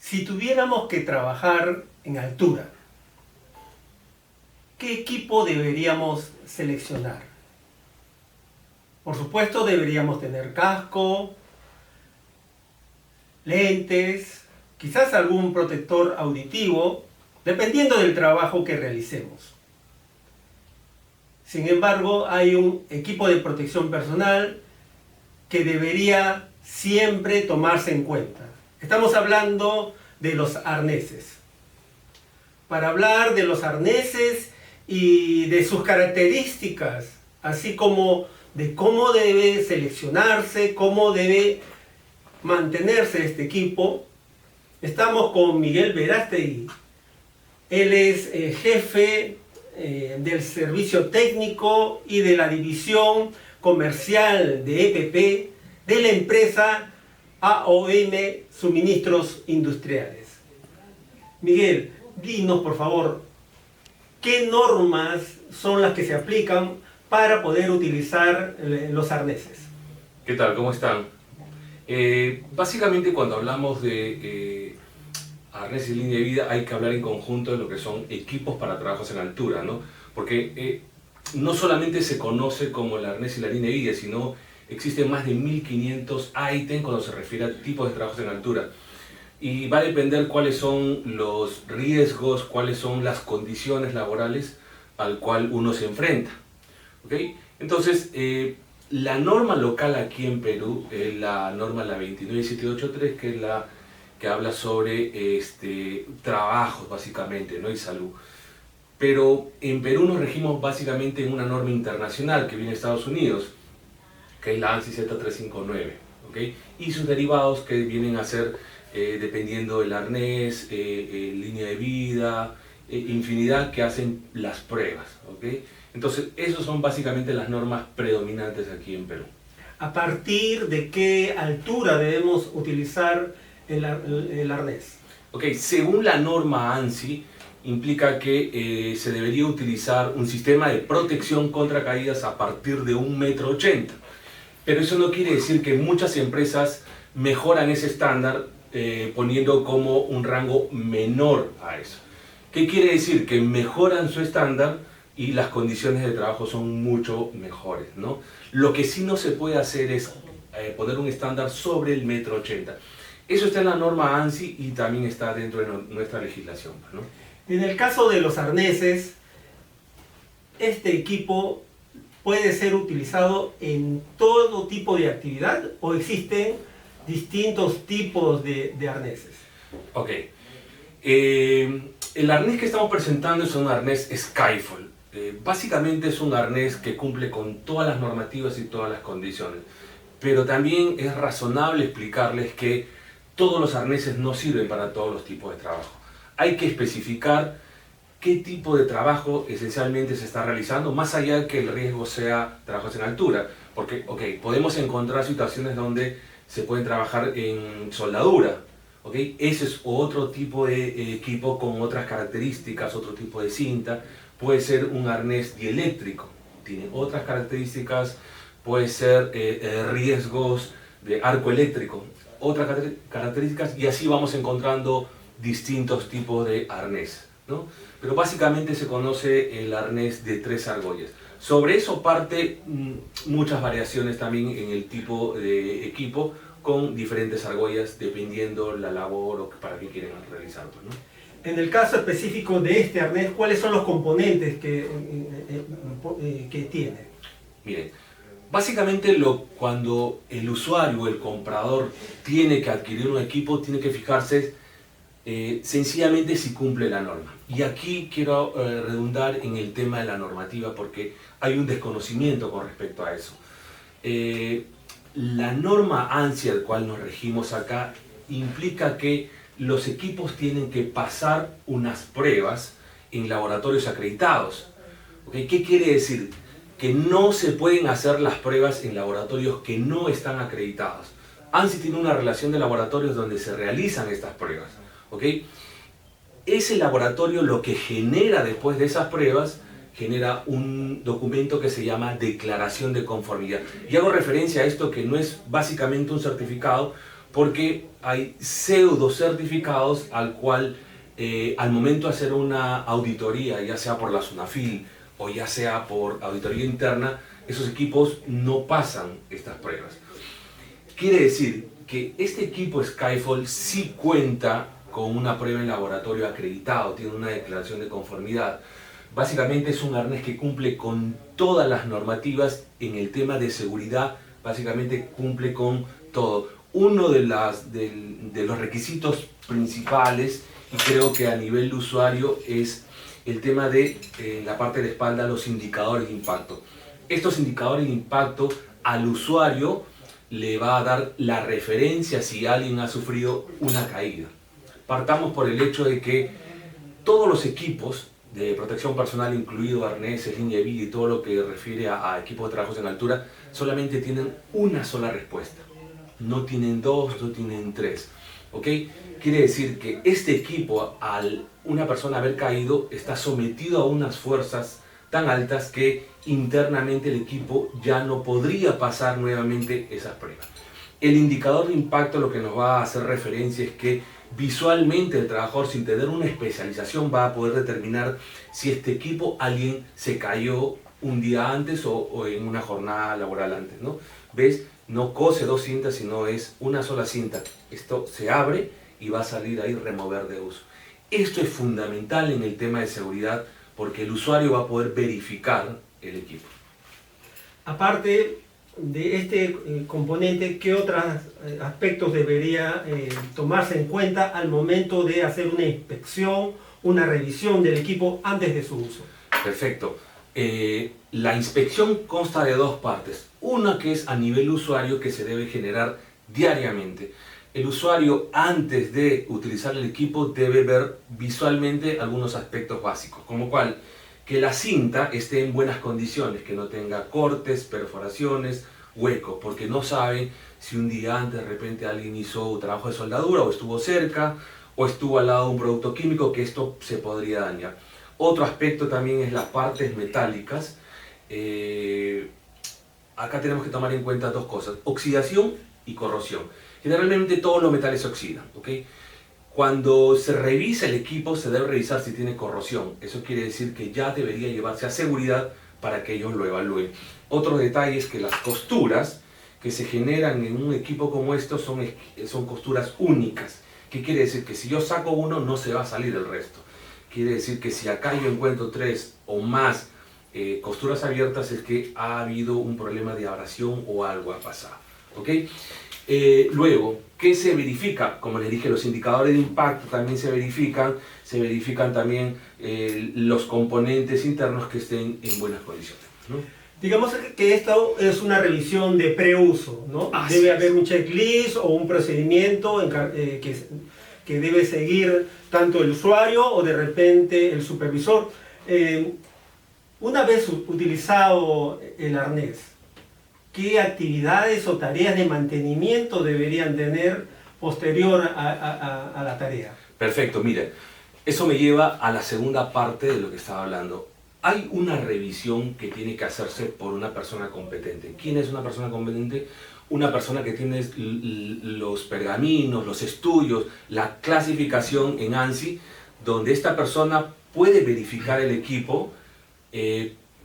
Si tuviéramos que trabajar en altura, ¿qué equipo deberíamos seleccionar? Por supuesto, deberíamos tener casco, lentes, quizás algún protector auditivo, dependiendo del trabajo que realicemos. Sin embargo, hay un equipo de protección personal que debería siempre tomarse en cuenta. Estamos hablando de los arneses. Para hablar de los arneses y de sus características, así como de cómo debe seleccionarse, cómo debe mantenerse este equipo, estamos con Miguel Verástegui. Él es jefe del servicio técnico y de la división comercial de EPP de la empresa AOM Suministros Industriales. Miguel, dinos por favor, ¿qué normas son las que se aplican para poder utilizar los arneses? ¿Qué tal? ¿Cómo están? Básicamente cuando hablamos de arnés y línea de vida hay que hablar en conjunto de lo que son equipos para trabajos en altura, ¿no? Porque no solamente se conoce como el arnés y la línea de vida, sino existen más de 1500 ítems cuando se refiere a tipos de trabajos en altura. Y va a depender cuáles son los riesgos, cuáles son las condiciones laborales al cual uno se enfrenta. ¿Okay? Entonces, la norma local aquí en Perú es la norma la 29783, que es la que habla sobre trabajos básicamente, ¿no? Y salud. Pero en Perú nos regimos básicamente en una norma internacional que viene de Estados Unidos, que es la ANSI Z359, ¿okay? Y sus derivados que vienen a ser, dependiendo del arnés, línea de vida, infinidad que hacen las pruebas, ¿okay? Entonces, esas son básicamente las normas predominantes aquí en Perú. ¿A partir de qué altura debemos utilizar el arnés? Ok, según la norma ANSI, implica que se debería utilizar un sistema de protección contra caídas a partir de 1,80 m. Pero eso no quiere decir que muchas empresas mejoran ese estándar poniendo como un rango menor a eso. ¿Qué quiere decir? Que mejoran su estándar y las condiciones de trabajo son mucho mejores, ¿no? Lo que sí no se puede hacer es poner un estándar sobre el 1,80 m. Eso está en la norma ANSI y también está dentro de nuestra legislación, ¿no? En el caso de los arneses, este equipo puede ser utilizado en todo tipo de actividad o existen distintos tipos de arneses. Ok. El arnés que estamos presentando es un arnés Skyfall. Básicamente es un arnés que cumple con todas las normativas y todas las condiciones. Pero también es razonable explicarles que todos los arneses no sirven para todos los tipos de trabajo. Hay que especificar qué tipo de trabajo esencialmente se está realizando, más allá de que el riesgo sea trabajos en altura. Porque, ok, podemos encontrar situaciones donde se pueden trabajar en soldadura, ¿ok? Ese es otro tipo de equipo con otras características, otro tipo de cinta. Puede ser un arnés dieléctrico, tiene otras características. Puede ser riesgos de arco eléctrico, otras características, y así vamos encontrando distintos tipos de arnés, ¿no? Pero básicamente se conoce el arnés de 3 argollas. Sobre eso parte muchas variaciones también en el tipo de equipo con diferentes argollas dependiendo la labor o para qué quieren realizarlo, ¿no? En el caso específico de este arnés, ¿cuáles son los componentes que tiene? Miren, básicamente cuando el usuario o el comprador tiene que adquirir un equipo, tiene que fijarse sencillamente si cumple la norma. Y aquí quiero redundar en el tema de la normativa porque hay un desconocimiento con respecto a eso. La norma ANSI al cual nos regimos acá implica que los equipos tienen que pasar unas pruebas en laboratorios acreditados. ¿Okay? ¿Qué quiere decir? Que no se pueden hacer las pruebas en laboratorios que no están acreditados. ANSI tiene una relación de laboratorios donde se realizan estas pruebas, ¿ok? Ese laboratorio lo que genera después de esas pruebas, genera un documento que se llama declaración de conformidad. Y hago referencia a esto que no es básicamente un certificado, porque hay pseudo certificados al cual al momento de hacer una auditoría, ya sea por la SUNAFIL o ya sea por auditoría interna, esos equipos no pasan estas pruebas. Quiere decir que este equipo Skyfall sí cuenta con una prueba en laboratorio acreditado, tiene una declaración de conformidad. Básicamente es un arnés que cumple con todas las normativas en el tema de seguridad, básicamente cumple con todo. Uno de los requisitos principales, y creo que a nivel de usuario, es el tema de la parte de la espalda, los indicadores de impacto. Estos indicadores de impacto al usuario le va a dar la referencia si alguien ha sufrido una caída. Partamos por el hecho de que todos los equipos de protección personal, incluido arneses, línea de vida y todo lo que refiere a equipos de trabajos en altura, solamente tienen una sola respuesta. No tienen dos, no tienen tres. ¿Ok? Quiere decir que este equipo, al una persona haber caído, está sometido a unas fuerzas tan altas que internamente el equipo ya no podría pasar nuevamente esas pruebas. El indicador de impacto lo que nos va a hacer referencia es que visualmente el trabajador, sin tener una especialización, va a poder determinar si este equipo alguien se cayó un día antes o en una jornada laboral antes, ¿no? ¿Ves? No cose dos cintas, sino es una sola cinta. Esto se abre y va a salir ahí remover de uso. Esto es fundamental en el tema de seguridad porque el usuario va a poder verificar el equipo. Aparte de este componente, ¿qué otros aspectos debería tomarse en cuenta al momento de hacer una inspección, una revisión del equipo antes de su uso? Perfecto. La inspección consta de dos partes. Una que es a nivel usuario, que se debe generar diariamente. El usuario, antes de utilizar el equipo, debe ver visualmente algunos aspectos básicos, como cual que la cinta esté en buenas condiciones, que no tenga cortes, perforaciones, huecos, porque no saben si un día antes de repente alguien hizo un trabajo de soldadura o estuvo cerca o estuvo al lado de un producto químico, que esto se podría dañar. Otro aspecto también es las partes metálicas. Acá tenemos que tomar en cuenta dos cosas: oxidación y corrosión. Generalmente todos los metales se oxidan, ¿ok? Cuando se revisa el equipo se debe revisar si tiene corrosión. Eso quiere decir que ya debería llevarse a seguridad para que ellos lo evalúen. Otro detalle es que las costuras que se generan en un equipo como estos son costuras únicas. ¿Qué quiere decir? Que si yo saco uno no se va a salir el resto. Quiere decir que si acá yo encuentro tres o más costuras abiertas, es que ha habido un problema de abrasión o algo ha pasado, ¿ok? Luego, ¿qué se verifica? Como les dije, los indicadores de impacto también se verifican también los componentes internos que estén en buenas condiciones, ¿no? Digamos que esto es una revisión de preuso, ¿no? Debe haber un checklist o un procedimiento que debe seguir tanto el usuario o de repente el supervisor. Una vez utilizado el arnés, ¿qué actividades o tareas de mantenimiento deberían tener posterior a la tarea? Perfecto, mire, eso me lleva a la segunda parte de lo que estaba hablando. Hay una revisión que tiene que hacerse por una persona competente. ¿Quién es una persona competente? Una persona que tiene los pergaminos, los estudios, la clasificación en ANSI, donde esta persona puede verificar el equipo.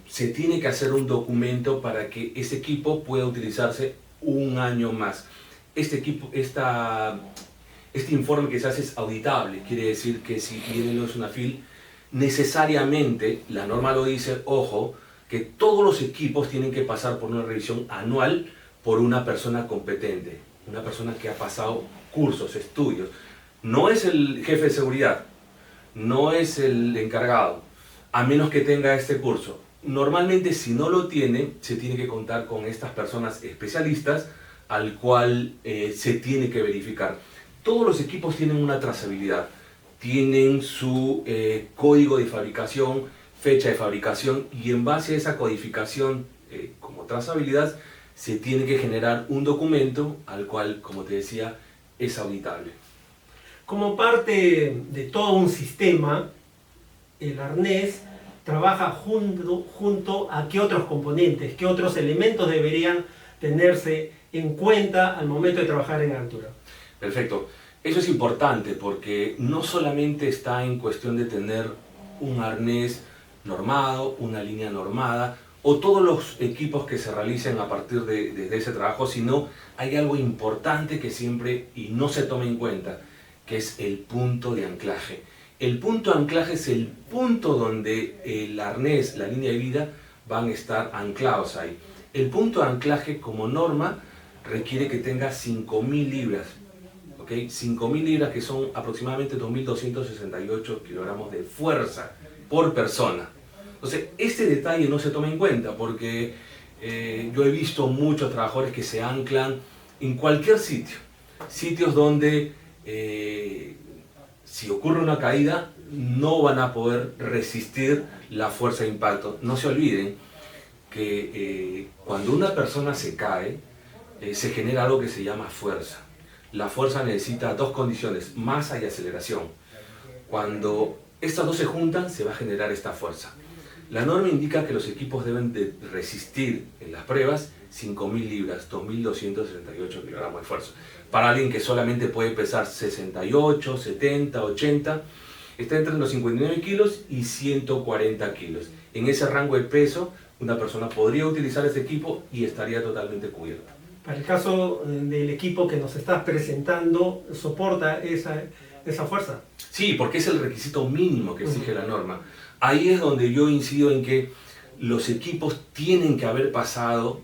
Se tiene que hacer un documento para que ese equipo pueda utilizarse un año más. Este informe que se hace es auditable, quiere decir que si viene la SUNAFIL, necesariamente, la norma lo dice, ojo, que todos los equipos tienen que pasar por una revisión anual por una persona competente, una persona que ha pasado cursos, estudios. No es el jefe de seguridad, no es el encargado, a menos que tenga este curso. Normalmente, si no lo tiene, se tiene que contar con estas personas especialistas al cual se tiene que verificar. Todos los equipos tienen una trazabilidad, tienen su código de fabricación, fecha de fabricación, y en base a esa codificación como trazabilidad se tiene que generar un documento al cual, como te decía, es auditable. Como parte de todo un sistema, el arnés trabaja junto a qué otros componentes, qué otros elementos deberían tenerse en cuenta al momento de trabajar en altura. Perfecto. Eso es importante porque no solamente está en cuestión de tener un arnés normado, una línea normada o todos los equipos que se realicen a partir de ese trabajo, sino hay algo importante que siempre y no se toma en cuenta, que es el punto de anclaje. El punto de anclaje es el punto donde el arnés, la línea de vida, van a estar anclados ahí. El punto de anclaje como norma requiere que tenga 5.000 libras. ¿Okay? 5.000 libras, que son aproximadamente 2.268 kilogramos de fuerza por persona. Entonces, este detalle no se toma en cuenta porque yo he visto muchos trabajadores que se anclan en cualquier sitio. Sitios donde si ocurre una caída no van a poder resistir la fuerza de impacto. No se olviden que cuando una persona se cae, se genera algo que se llama fuerza. La fuerza necesita dos condiciones, masa y aceleración. Cuando estas dos se juntan, se va a generar esta fuerza. La norma indica que los equipos deben de resistir en las pruebas 5.000 libras, 2.268 kilogramos de fuerza. Para alguien que solamente puede pesar 68, 70, 80, está entre los 59 kilos y 140 kilos. En ese rango de peso, una persona podría utilizar este equipo y estaría totalmente cubierta. Para el caso del equipo que nos estás presentando, ¿soporta esa fuerza? Sí, porque es el requisito mínimo que exige la norma. Ahí es donde yo incido en que los equipos tienen que haber pasado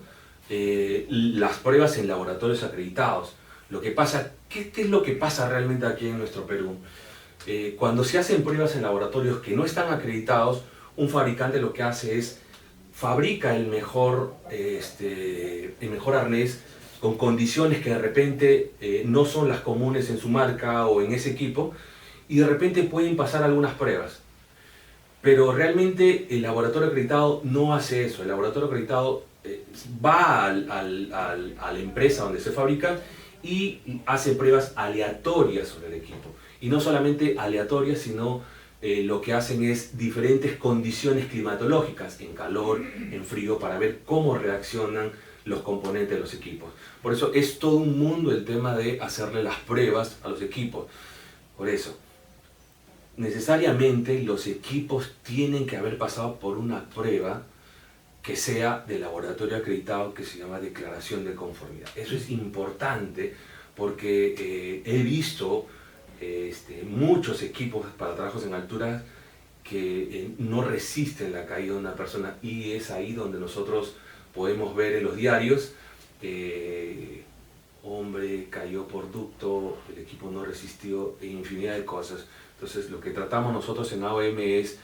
las pruebas en laboratorios acreditados. Lo que pasa, ¿qué es lo que pasa realmente aquí en nuestro Perú? Cuando se hacen pruebas en laboratorios que no están acreditados, un fabricante lo que hace es fabrica el mejor arnés con condiciones que de repente no son las comunes en su marca o en ese equipo, y de repente pueden pasar algunas pruebas. Pero realmente el laboratorio acreditado no hace eso. El laboratorio acreditado va a la empresa donde se fabrica y hace pruebas aleatorias sobre el equipo. Y no solamente aleatorias, sino lo que hacen es diferentes condiciones climatológicas, en calor, en frío, para ver cómo reaccionan los componentes de los equipos. Por eso es todo un mundo el tema de hacerle las pruebas a los equipos. Por eso, necesariamente los equipos tienen que haber pasado por una prueba que sea de laboratorio acreditado, que se llama declaración de conformidad. Eso es importante porque he visto muchos equipos para trabajos en altura que no resisten la caída de una persona, y es ahí donde nosotros podemos ver en los diarios, hombre cayó por ducto, el equipo no resistió, e infinidad de cosas. Entonces lo que tratamos nosotros en AOM es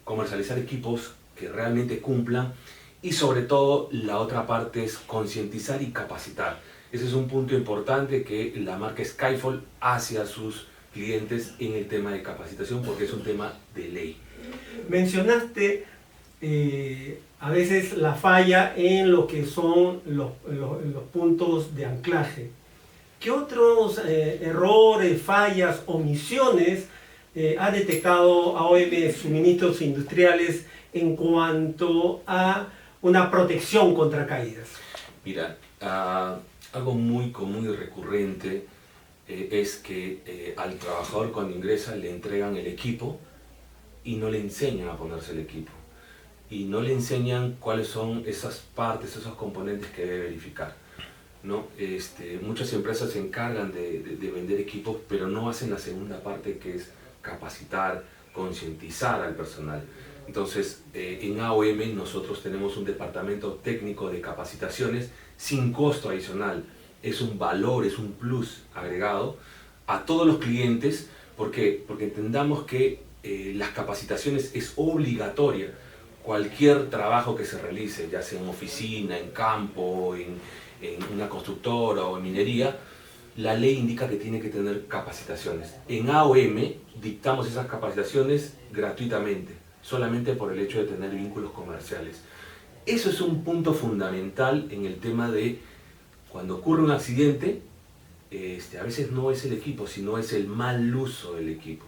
comercializar equipos que realmente cumplan, y sobre todo la otra parte es concientizar y capacitar. Ese es un punto importante que la marca Skyfall hace a sus clientes en el tema de capacitación, porque es un tema de ley. Mencionaste a veces la falla en lo que son los puntos de anclaje. ¿Qué otros errores, fallas, omisiones ha detectado AOM Suministros Industriales en cuanto a una protección contra caídas? Mira, algo muy común y recurrente es que al trabajador, cuando ingresa, le entregan el equipo y no le enseñan a ponerse el equipo. Y no le enseñan cuáles son esas partes, esos componentes que debe verificar, ¿no? Muchas empresas se encargan de vender equipos, pero no hacen la segunda parte, que es capacitar, concientizar al personal. Entonces, en AOM nosotros tenemos un departamento técnico de capacitaciones sin costo adicional. Es un valor, es un plus agregado a todos los clientes. ¿Por qué? Porque entendamos que las capacitaciones es obligatoria. Cualquier trabajo que se realice, ya sea en oficina, en campo, en una constructora o en minería, la ley indica que tiene que tener capacitaciones. En AOM dictamos esas capacitaciones gratuitamente, solamente por el hecho de tener vínculos comerciales. Eso es un punto fundamental en el tema de cuando ocurre un accidente. A veces no es el equipo, sino es el mal uso del equipo.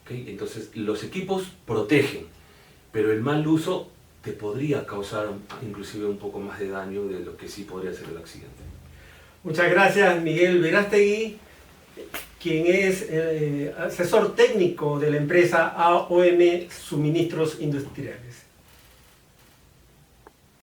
¿Okay? Entonces, los equipos protegen, pero el mal uso te podría causar inclusive un poco más de daño de lo que sí podría ser el accidente. Muchas gracias, Miguel Verástegui, quien es asesor técnico de la empresa AOM Suministros Industriales.